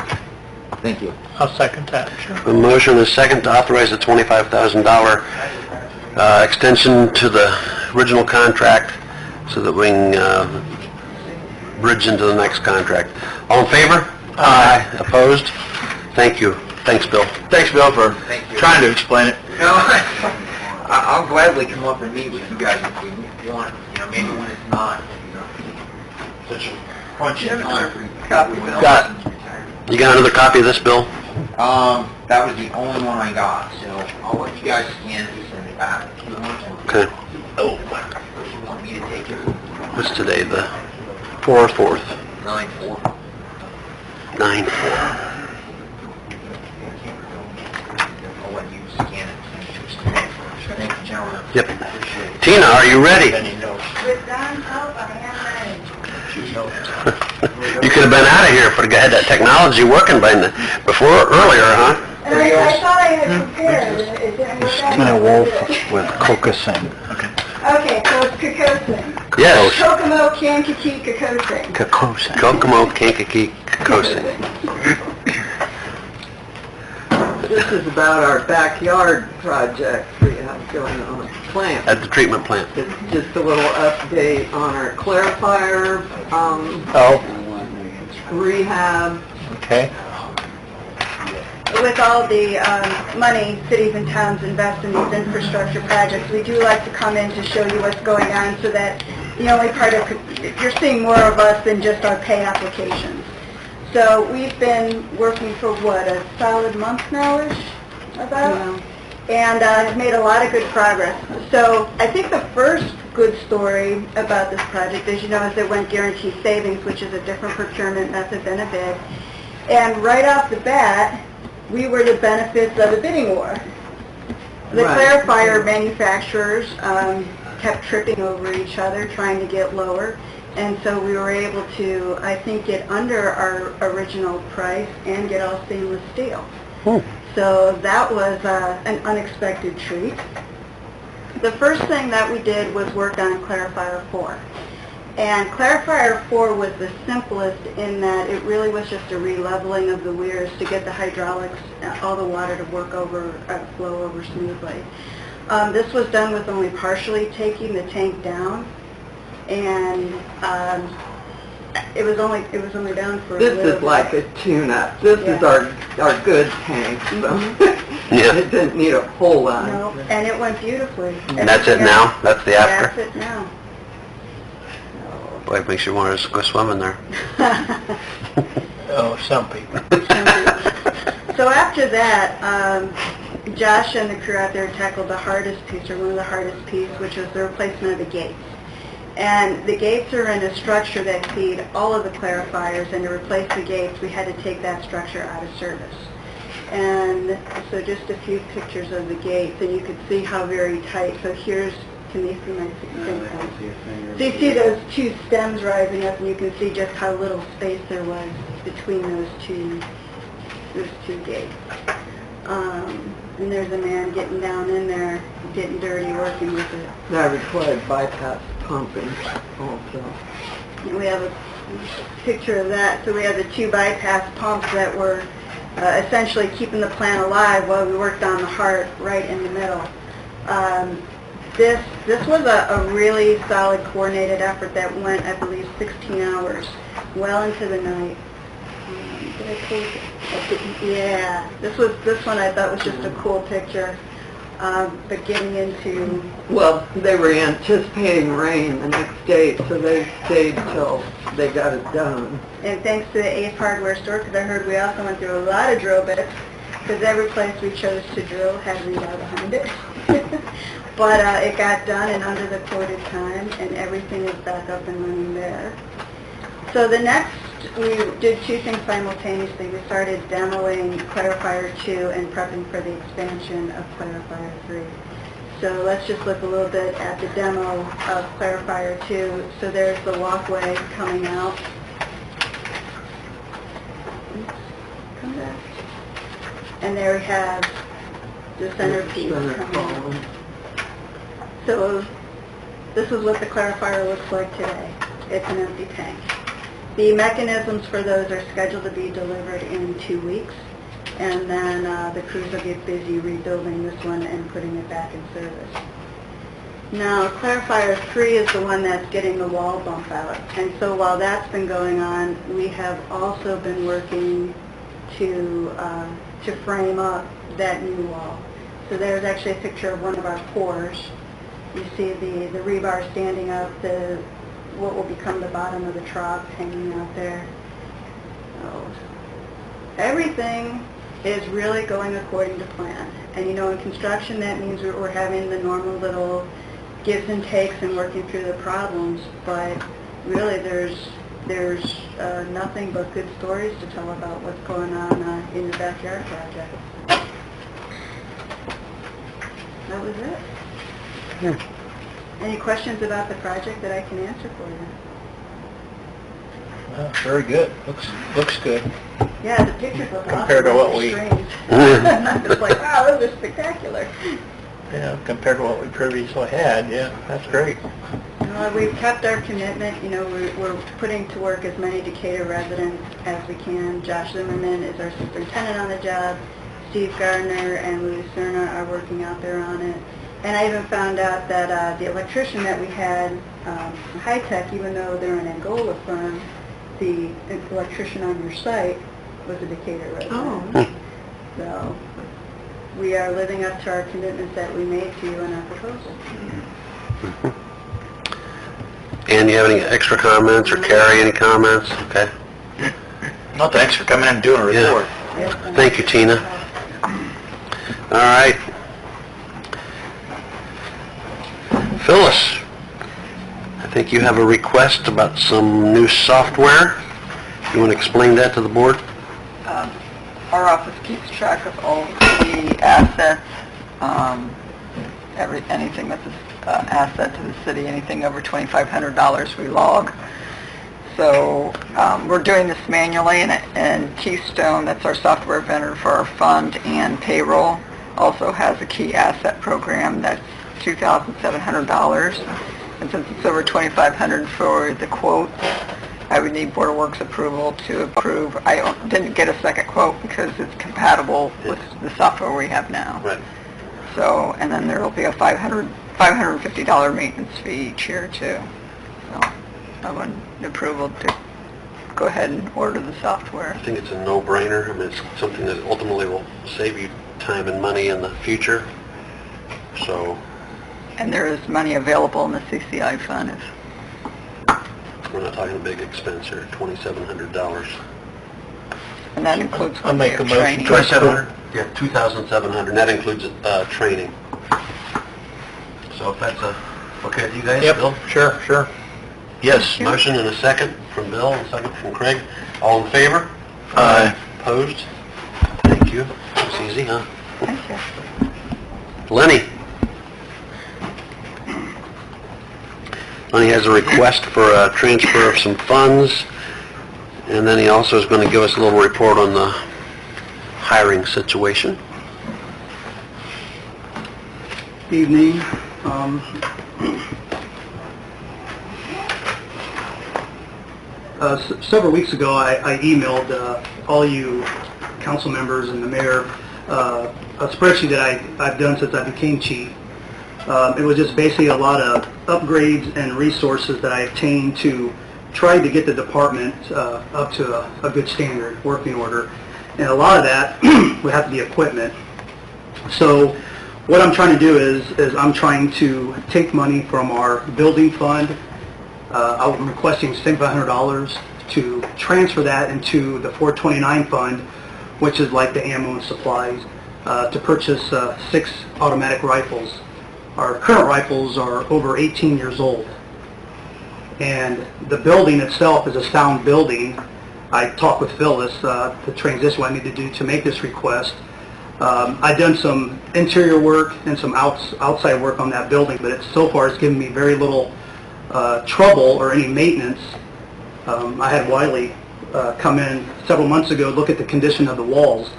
Thank you. I'll second that, sure. A motion and a second to authorize the $25,000 extension to the original contract so that we can bridge into the next contract. All in favor? Aye. Opposed? Thank you. Thanks, Bill. Thanks, Bill, for Thank you. trying to explain it. No, I'll gladly come up and meet with you guys if you want, maybe when it's not, such a crunch in time for you. Got You got another copy of this, Bill? That was the only one I got, so I'll let you guys scan it and send it back if you want to. Okay. Oh, if you want me to take it, What's today, the 4th? 9/4. 9/4. I'll let you scan it. Thank you, gentlemen. Yep. Tina, are you ready? Any notes? With Don's help, I am ready. You could have been out of here if we had that technology working earlier, huh? And I thought I had prepared, and it didn't work out. Tina Wolf with Kokosing. Okay, so it's Kokosing. Yes. Kokomo, Kankakee, Kokosing. Kokosing. Kokomo, Kankakee, Kokosing. This is about our backyard project we have going on at the plant. At the treatment plant. It's just a little update on our clarifier, rehab. Okay. With all the money cities and towns invest in these infrastructure projects, we do like to come in to show you what's going on so that the only part of, you're seeing more of us than just our pay applications. So we've been working for what, a solid month now-ish, about? And have made a lot of good progress. So I think the first good story about this project, as you know, is it went guaranteed savings, which is a different procurement method than a bid. And right off the bat, we were the benefits of a bidding war. The Right. clarifier manufacturers kept tripping over each other, trying to get lower. And so we were able to, I think, get under our original price and get all stainless steel. So that was an unexpected treat. The first thing that we did was work on Clarifier 4. And Clarifier 4 was the simplest in that it really was just a re-leveling of the weirs to get the hydraulics, all the water to flow over smoothly. This was done with only partially taking the tank down, and it was only down for a This little is like a tune-up. This is our good tank, so Yeah. it didn't need a whole lot. No, and it went beautifully. And that's it now? That's the after? That's it now. Boy, it makes you want to go swimming there. Oh, some people. So after that, Josh and the crew out there tackled the hardest piece, or one of the hardest pieces, which was the replacement of the gates. And the gates are in a structure that feed all of the clarifiers, and to replace the gates, we had to take that structure out of service. And so just a few pictures of the gates, and you could see how very tight. So here's, can they see my finger? So you see those two stems rising up, and you can see just how little space there was between those two gates. And there's a man getting down in there, getting dirty, working with it. That required bypass pumping also. And we have a picture of that. So we have the two bypass pumps that were essentially keeping the plant alive while we worked on the heart right in the middle. This was a really solid coordinated effort that went, I believe, 16 hours, well into the night. Did I post it? Yeah, this one I thought was just a cool picture. but getting into... Well, they were anticipating rain the next day, so they stayed till they got it done. And thanks to the Ace Hardware store, because I heard we also went through a lot of drill bits, because every place we chose to drill had rebar behind it. But it got done in under the quoted time, and everything is back up and running there. So the next, we did two things simultaneously. We started demoing Clarifier 2 and prepping for the expansion of Clarifier 3. So let's just look a little bit at the demo of Clarifier 2. So there's the walkway coming out. Oops, come back. And there we have the centerpiece coming out. So this is what the clarifier looks like today. It's an empty tank. The mechanisms for those are scheduled to be delivered in 2 weeks, and then the crews will get busy rebuilding this one and putting it back in service. Now, clarifier 3 is the one that's getting the wall bump out, and so while that's been going on, we have also been working to frame up that new wall. So there's actually a picture of one of our pours. You see the rebar standing up, what will become the bottom of the trough hanging out there. So everything is really going according to plan. And you know, in construction, that means we're having the normal little gives and takes and working through the problems, but really there's nothing but good stories to tell about what's going on in the backyard project. That was it. Any questions about the project that I can answer for you? Well, very good. Looks good. Yeah, the pictures look Compared to what we... strange. It's like, wow, those are spectacular. Yeah, compared to what we previously had, yeah, that's great. We've kept our commitment. You know, we're putting to work as many Decatur residents as we can. Josh Zimmerman is our superintendent on the job. Steve Gardner and Louis Cerna are working out there on it. And I even found out that the electrician that we had, High Tech, even though they're an Angola firm, the electrician on your site was a Decatur resident. Oh. So we are living up to our commitments that we made to you in our proposal. And you have any extra comments, or Carrie, any comments? Okay. No, thanks for coming in and doing a report. Yeah. Thank you, Tina. All right. Phyllis, I think you have a request about some new software. You want to explain that to the board? Our office keeps track of all the assets, anything that's an asset to the city, anything over $2,500 we log. So we're doing this manually, and Keystone, that's our software vendor for our fund and payroll, also has a key asset program that's $2,700. And since it's over $2,500 for the quote, I would need Board of Works approval to approve. I didn't get a second quote because it's compatible with the software we have now. Right. So, and then there will be a $550 maintenance fee each year too. So I want approval to go ahead and order the software. I think it's a no-brainer. I mean, it's something that ultimately will save you time and money in the future. So. And there is money available in the CCI fund. We're not talking a big expense here, $2,700. And that includes I'll make a motion. training. 2,700? Yeah, $2,700. That includes training. So if that's okay with you guys, Yep, Bill? sure. Yes. Motion and a second from Bill and a second from Craig. All in favor? Aye. Opposed? Thank you. It's easy, huh? Thank you. Lenny. Lenny has a request for a transfer of some funds, and then he also is going to give us a little report on the hiring situation. Evening. Several weeks ago, I emailed all you council members and the mayor a spreadsheet that I've done since I became chief. It was just basically a lot of upgrades and resources that I obtained to try to get the department up to a good standard, working order. And a lot of that would have to be equipment. So what I'm trying to do is I'm trying to take money from our building fund. I'm requesting $7,500 to transfer that into the 429 fund, which is like the ammo and supplies, to purchase 6 automatic rifles. Our current rifles are over 18 years old. And the building itself is a sound building. I talked with Phyllis, the transition I need to do to make this request. I've done some interior work and some outside work on that building, but so far it's given me very little trouble or any maintenance. I had Wiley come in several months ago, look at the condition of the walls.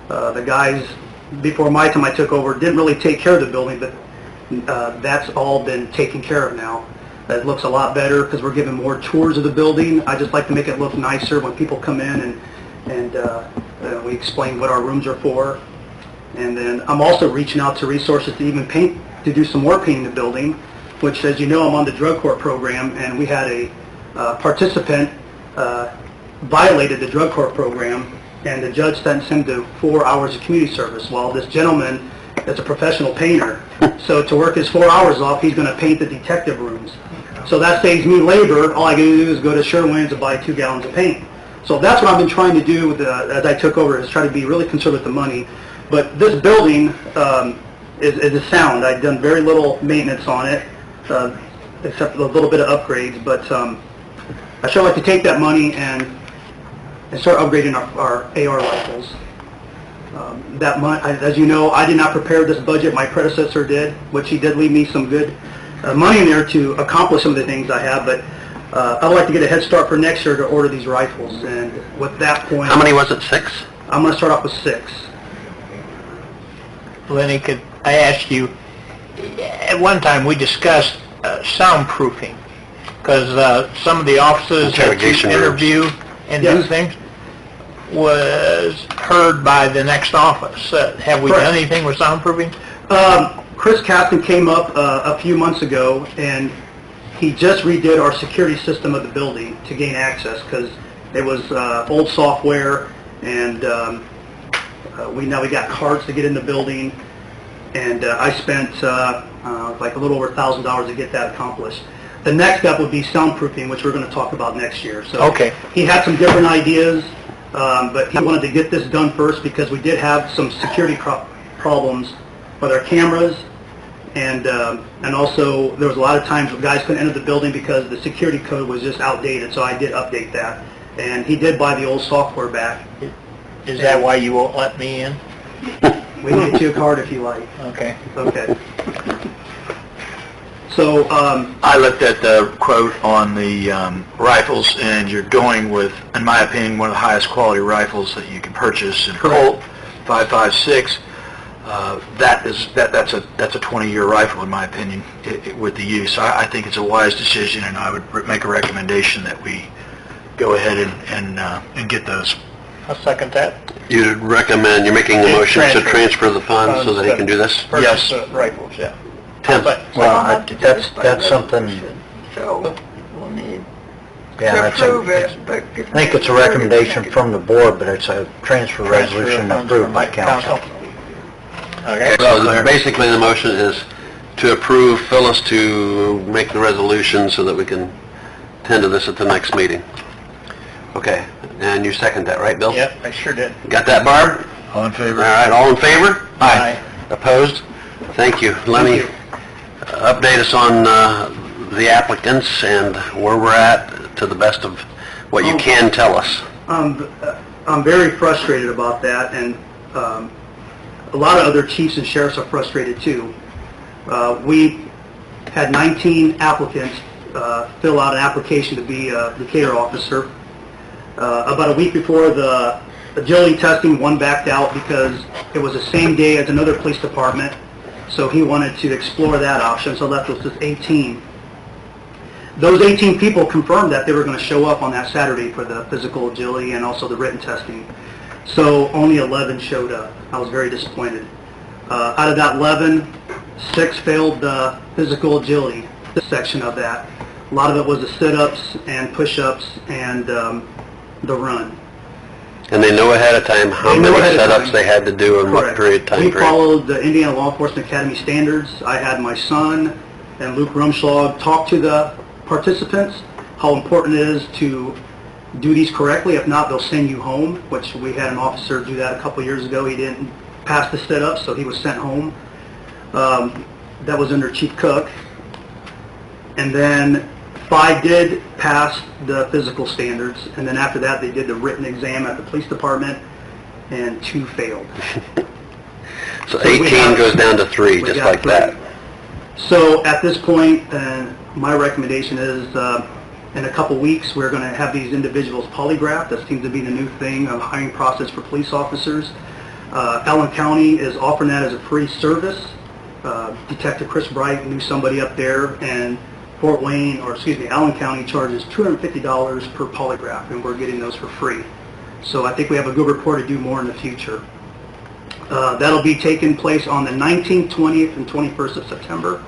The guys, before my time I took over, didn't really take care of the building, but that's all been taken care of now. It looks a lot better because we're giving more tours of the building. I just like to make it look nicer when people come in, and we explain what our rooms are for. And then I'm also reaching out to resources to even paint, to do some more painting the building, which, as you know, I'm on the drug court program, and we had a participant violated the drug court program, and the judge sentenced him to 4 hours of community service. Well, this gentleman is a professional painter, so to work his 4 hours off, he's going to paint the detective rooms. So that saves me labor. All I got to do is go to Sherwin's and buy 2 gallons of paint. So that's what I've been trying to do as I took over, is try to be really conservative with the money. But this building is a sound. I've done very little maintenance on it, except a little bit of upgrades. But I sure like to take that money and start upgrading our AR rifles. As you know, I did not prepare this budget. My predecessor did, which he did leave me some good money in there to accomplish some of the things I have. But I would like to get a head start for next year to order these rifles. And with that point... How many was it, 6? I'm going to start off with 6. Lenny, could I ask you, at one time we discussed soundproofing, because some of the offices that you interview and do things was heard by the next office. Have we done anything with soundproofing? Chris Captain came up a few months ago, and he just redid our security system of the building to gain access, because it was old software, and we got cards to get in the building, and I spent like a little over $1,000 to get that accomplished. The next step would be soundproofing, which we're going to talk about next year. So okay. He had some different ideas, but he wanted to get this done first because we did have some security problems with our cameras, and also there was a lot of times where guys couldn't enter the building because the security code was just outdated. So I did update that, and he did buy the old software back. Is that why you won't let me in? We can get you a card if you like. Okay. Okay. So, I looked at the quote on the rifles, and you're going with, in my opinion, one of the highest quality rifles that you can purchase in Colt 5.56. That's a 20-year rifle, in my opinion, with the use. I think it's a wise decision, and I would make a recommendation that we go ahead and get those. I'll second that. You'd recommend, you're making a motion to transfer the funds so that he can do this? Yes. Rifles, yeah. Tim? Well, that's something, So we'll need yeah, to that's approve a, it, but... I think it's a recommendation from the board, but it's a transfer resolution approved by council. Okay. So basically the motion is to approve Phyllis to make the resolution so that we can tend to this at the next meeting. Okay, and you second that, right, Bill? Yep, I sure did. Got that, Barb? All in favor? All right, all in favor? Aye. Opposed? Thank you. Lenny, update us on the applicants and where we're at to the best of what you can tell us. I'm very frustrated about that, and a lot of other chiefs and sheriffs are frustrated too. We had 19 applicants fill out an application to be a Decatur officer. About a week before the agility testing, one backed out because it was the same day as another police department, so he wanted to explore that option, so left us with 18. Those 18 people confirmed that they were going to show up on that Saturday for the physical agility and also the written testing. So only 11 showed up. I was very disappointed. Out of that 11, 6 failed the physical agility section of that. A lot of it was the sit-ups and push-ups and the run. And they know ahead of time how They know many ahead of setups time. they had to do in what Correct. period, time We period. followed the Indiana Law Enforcement Academy standards. I had my son and Luke Rumschlag talk to the participants, how important it is to do these correctly. If not, they'll send you home, which we had an officer do that a couple years ago. He didn't pass the setup, so he was sent home. That was under Chief Cook. And then 5 did pass the physical standards, and then after that, they did the written exam at the police department, and 2 failed. So So we 18 have- goes down to 3, we just got like 3. that. So at this point, my recommendation is, in a couple weeks, we're going to have these individuals polygraphed. That seems to be the new thing, a hiring process for police officers. Allen County is offering that as a free service. Detective Chris Bright knew somebody up there, and Allen County charges $250 per polygraph, and we're getting those for free. So I think we have a good report to do more in the future. That'll be taking place on the 19th, 20th, and 21st of September.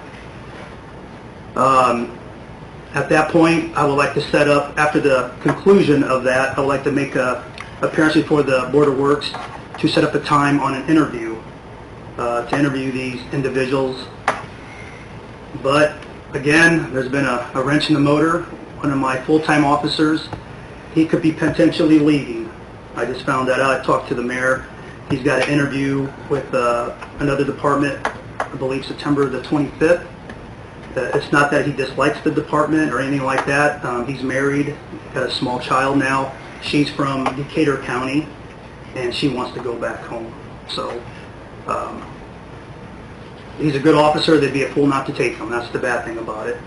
At that point, I would like to set up, after the conclusion of that, I would like to make a appearance before the Board of Works to set up a time on an interview, to interview these individuals. But again, there's been a wrench in the motor. One of my full-time officers, he could be potentially leaving. I just found that out. I talked to the mayor. He's got an interview with another department, I believe September the 25th. It's not that he dislikes the department or anything like that. He's married, got a small child now. She's from Decatur County, and she wants to go back home. So he's a good officer. They'd be a fool not to take him. That's the bad thing about it.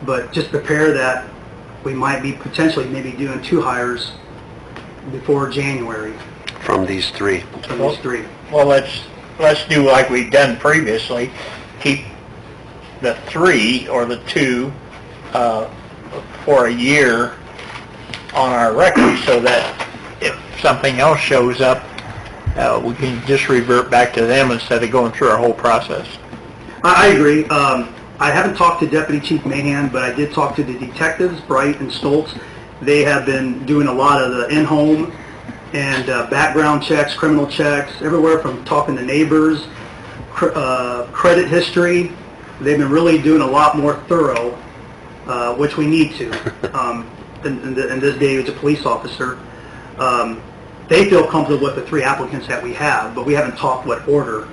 But just prepare that we might be potentially maybe doing 2 hires before January From these 3. from these 3. Well, let's do like we've done previously, keep the 3 or the 2 for a year on our record, so that if something else shows up, we can just revert back to them instead of going through our whole process. I agree. I haven't talked to Deputy Chief Mahan, but I did talk to the detectives, Bright and Stoltz. They have been doing a lot of the in-home and background checks, criminal checks, everywhere from talking to neighbors, credit history. They've been really doing a lot more thorough, which we need to in this day as a police officer. They feel comfortable with the 3 applicants that we have, but we haven't talked what order,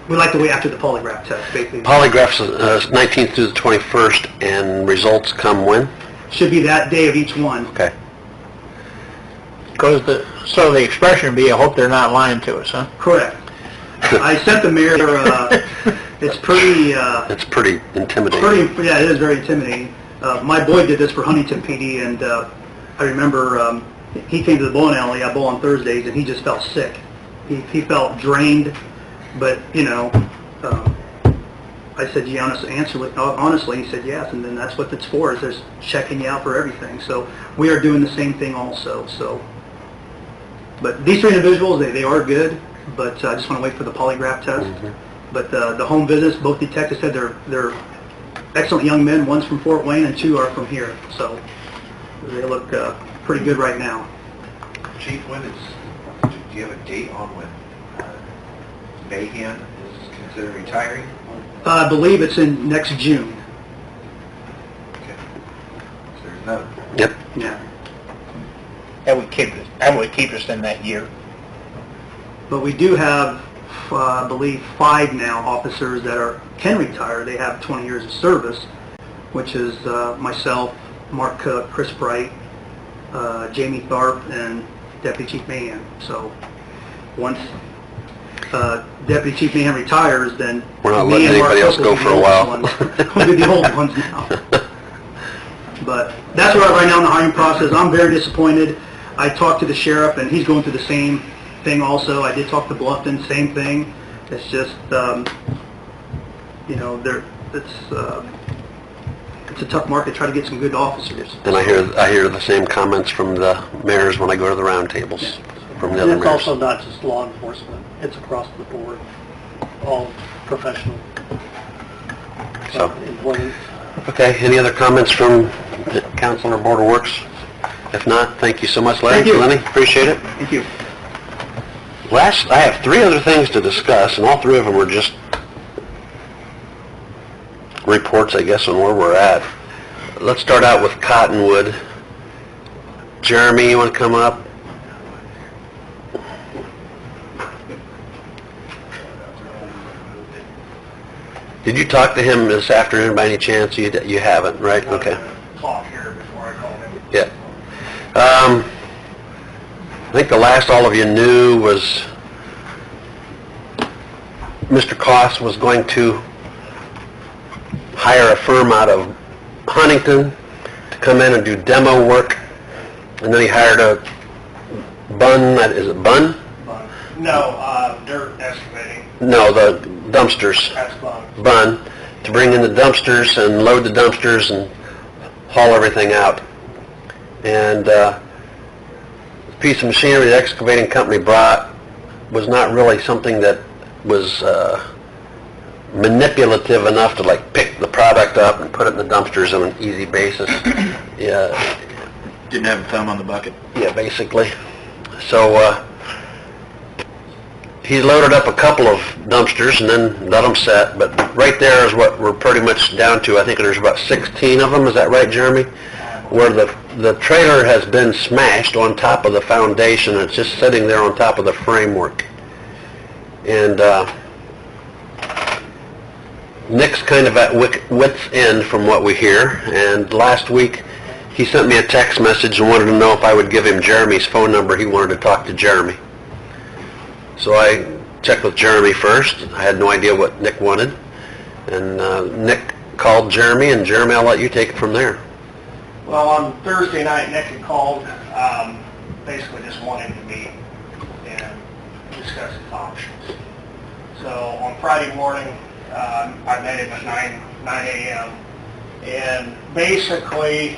we like to wait after the polygraph test, basically. Polygraphs 19th through the 21st, and results come when? Should be that day of each one. Okay. So the expression would be, I hope they're not lying to us, huh? Correct. I sent the mayor, it's pretty, It's pretty intimidating. yeah, it is very intimidating. My boy did this for Huntington PD, and I remember he came to the bowling alley. I bowl on Thursdays, and he just felt sick. He felt drained, but, I said, "You honestly?" He said, "Yes," and then that's what it's for, is just checking you out for everything. So we are doing the same thing also. So, but these 3 individuals, they are good, but I just want to wait for the polygraph test. But the home visits, both detectives said they're excellent young men. One's from Fort Wayne and 2 are from here. So they look pretty good right now. Chief, do you have a date on when Mahan is considered retiring? I believe it's in next June. Okay. So there's no... Yep. Yeah. That would keep us in that year. But we do have, I believe, 5 now officers that can retire. They have 20 years of service, which is myself, Mark Cook, Chris Bright, Jamie Tharp, and Deputy Chief Mahan. So once Deputy Chief Mahan retires, then We're not me letting and Mark anybody else Cook go will be for the a old while. ones. We'll be the old ones now. But that's where right now in the hiring process. I'm very disappointed. I talked to the sheriff, and he's going through the same thing also. I did talk to Bluffton, same thing. It's just, it's a tough market to try to get some good officers. And I hear the same comments from the mayors when I go to the roundtables from the other And it's mayors. also not just law enforcement. It's across the board, all professional So, employees. okay, any other comments from the council or Board of Works? If not, thank you so much, Larry. Thank you. Lenny, appreciate it. Thank you. I have 3 other things to discuss, and all 3 of them are just reports, I guess, on where we're at. Let's start out with Cottonwood. Jeremy, you want to come up? Did you talk to him this afternoon by any chance? You haven't, right? Okay. Talk here before I call him. Yeah. I think the last all of you knew was Mr. Koss was going to hire a firm out of Huntington to come in and do demo work, and then he hired a is it Bunn? No, dirt excavating. No, the dumpsters. That's fun. Bunn, to bring in the dumpsters and load the dumpsters and haul everything out. And the piece of machinery the excavating company brought was not really something that was manipulative enough to like pick the product up and put it in the dumpsters on an easy basis. Yeah, Didn't have a thumb on the bucket. yeah, basically. So he loaded up a couple of dumpsters and then let them set, but right there is what we're pretty much down to. I think there's about 16 of them, is that right, Jeremy? Where the trailer has been smashed on top of the foundation, and it's just sitting there on top of the framework. And Nick's kind of at wit's end from what we hear, and last week he sent me a text message and wanted to know if I would give him Jeremy's phone number. He wanted to talk to Jeremy. So I checked with Jeremy first. I had no idea what Nick wanted. And Nick called Jeremy, and Jeremy, I'll let you take it from there. Well, on Thursday night, Nick had called, basically just wanting to meet and discuss his options. So on Friday morning, I met him at 9 a.m. And basically,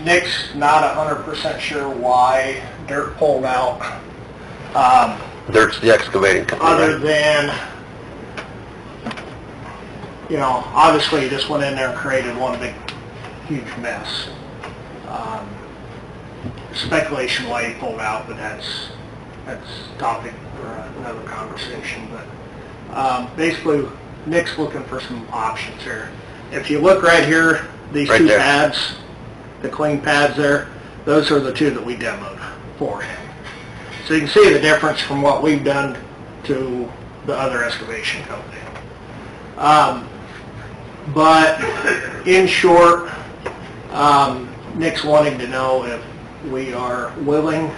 Nick's not 100% sure why dirt pulled out. Dirt's the excavating company, Other right? than, obviously he just went in there and created one big, huge mess. Speculation why he pulled out, but that's topic for another conversation. But basically, Nick's looking for some options here. If you look right here, these Right 2 there. pads, the clean pads there, those are the 2 that we demoed for him. So you can see the difference from what we've done to the other excavation company. But in short, Nick's wanting to know if we are willing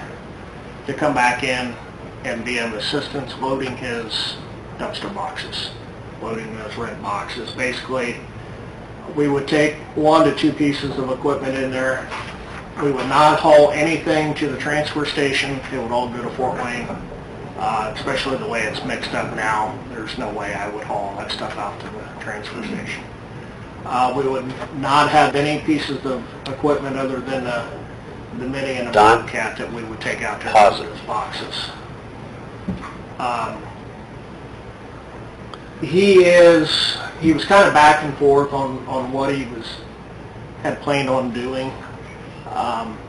to come back in and be of assistance loading his dumpster boxes, loading those red boxes. Basically, we would take 1 to 2 pieces of equipment in there. We would not haul anything to the transfer station. It would all go to Fort Wayne, especially the way it's mixed up now. There's no way I would haul all that stuff out to the transfer station. We would not have any pieces of equipment other than the Mini and the Don? Bobcat that we would take out to Positive. those boxes. He was kind of back and forth on what he had planned on doing.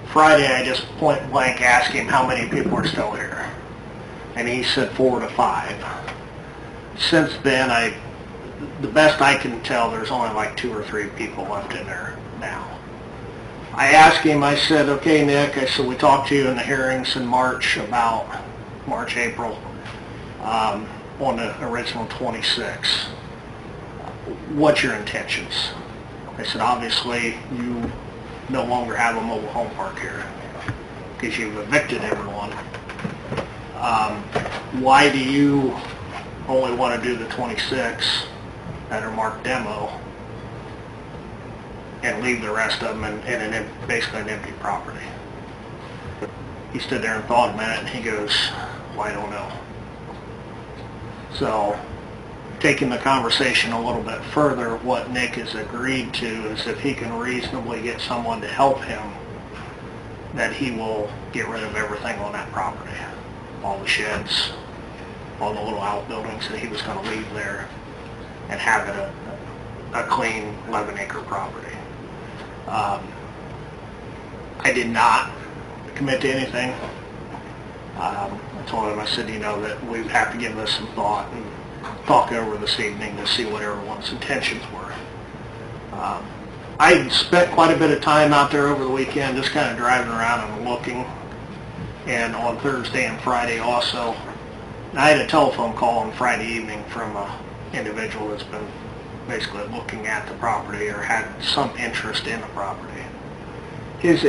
Friday, I just point blank asked him how many people are still here, and he said 4 to 5. Since then, the best I can tell, there's only like 2 or 3 people left in there now. I asked him, I said, okay, Nick, I said, we talked to you in the hearings in March, April, on the original 26. What's your intentions? I said, obviously, you no longer have a mobile home park here because you've evicted everyone. Why do you only want to do the 26 that are marked demo and leave the rest of them in basically an empty property? He stood there and thought a minute, and he goes, well, I don't know. So, taking the conversation a little bit further, what Nick has agreed to is if he can reasonably get someone to help him, that he will get rid of everything on that property. All the sheds, all the little outbuildings that he was going to leave there, and have it a clean 11-acre property. I did not commit to anything. I told him, I said, that we have to give this some thought and talk over this evening to see what everyone's intentions were. I spent quite a bit of time out there over the weekend just kind of driving around and looking, and on Thursday and Friday also. And I had a telephone call on Friday evening from an individual that's been basically looking at the property or had some interest in the property. His